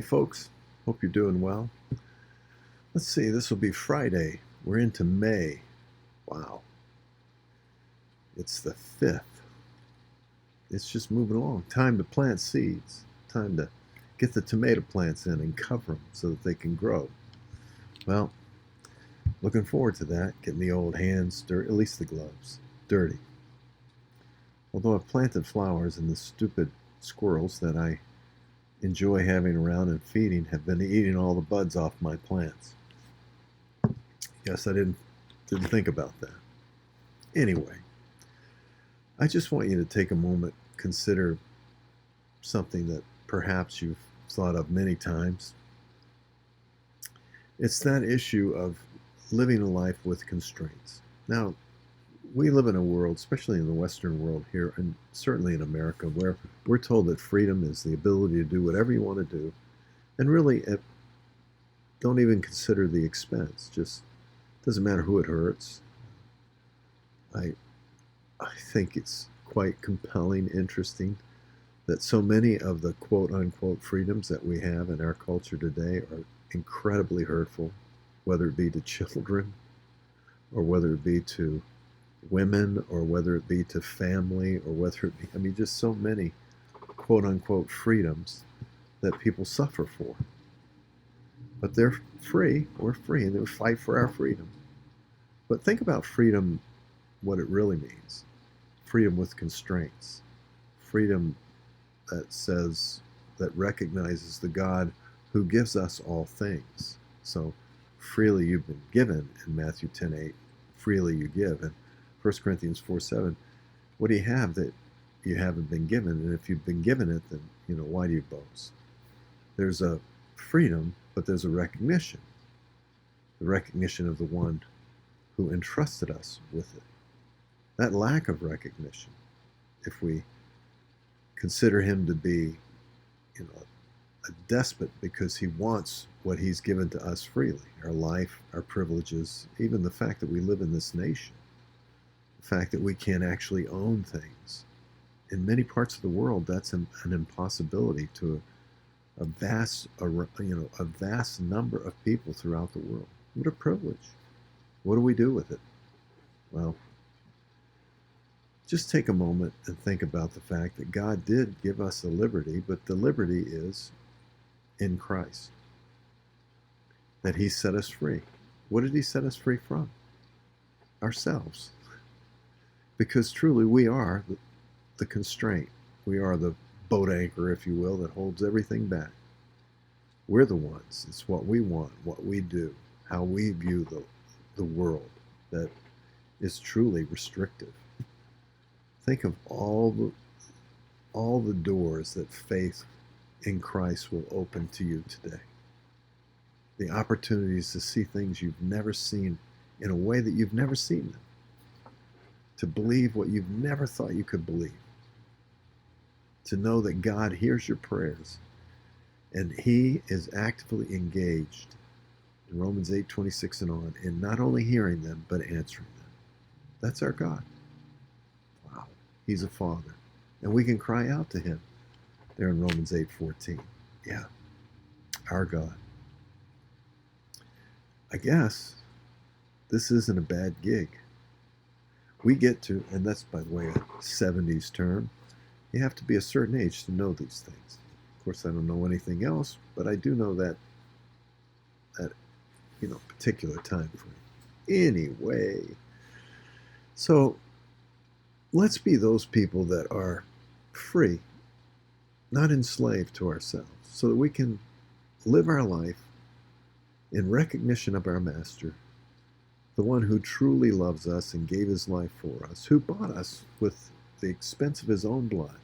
Hey folks, hope you're doing well. Let's see, this will be Friday. We're into May. Wow. It's the 5th. It's just moving along. Time to plant seeds. Time to get the tomato plants in and cover them so that they can grow. Well, looking forward to that, getting the old hands dirty, at least the gloves, dirty. Although I've planted flowers and the stupid squirrels that I enjoy having around and feeding have been eating all the buds off my plants. Guess I didn't think about that. Anyway, I just want you to take a moment, consider something that perhaps you've thought of many times. It's that issue of living a life with constraints. Now, we live in a world, especially in the Western world here, and certainly in America, where we're told that freedom is the ability to do whatever you want to do, and really don't even consider the expense. Just doesn't matter who it hurts. I think it's quite compelling, interesting, that so many of the quote-unquote freedoms that we have in our culture today are incredibly hurtful, whether it be to children or whether it be to women, or whether it be to family, or whether it be, just so many quote-unquote freedoms that people suffer for. But they're free, we're free, and they fight for our freedom. But think about freedom, what it really means. Freedom with constraints. Freedom that recognizes the God who gives us all things. So freely you've been given in Matthew 10:8, freely you give. And 1 Corinthians 4:7, what do you have that you haven't been given? And if you've been given it, then, why do you boast? There's a freedom, but there's a recognition. The recognition of the one who entrusted us with it. That lack of recognition, if we consider him to be, a despot because he wants what he's given to us freely, our life, our privileges, even the fact that we live in this nation. The fact that we can't actually own things. In many parts of the world, that's an impossibility to a vast number of people throughout the world. What a privilege. What do we do with it? Well, just take a moment and think about the fact that God did give us a liberty, but the liberty is in Christ. That he set us free. What did he set us free from? Ourselves. Because truly we are the constraint. We are the boat anchor, if you will, that holds everything back. We're the ones. It's what we want, what we do, how we view the world that is truly restrictive. Think of all the doors that faith in Christ will open to you today. The opportunities to see things you've never seen in a way that you've never seen them. To believe what you've never thought you could believe. To know that God hears your prayers and he is actively engaged in Romans 8:26 and on in not only hearing them but answering them. That's our God. Wow. He's a father. And we can cry out to him there in Romans 8:14. Yeah. Our God. I guess this isn't a bad gig. We get to, and that's, by the way, a 70s term, you have to be a certain age to know these things. Of course, I don't know anything else, but I do know that particular time frame. Anyway, so let's be those people that are free, not enslaved to ourselves, so that we can live our life in recognition of our Master, the one who truly loves us and gave his life for us, who bought us with the expense of his own blood,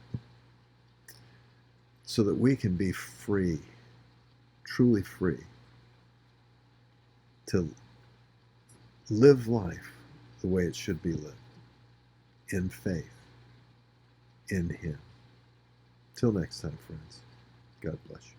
so that we can be free, truly free, to live life the way it should be lived, in faith, in him. Till next time, friends, God bless you.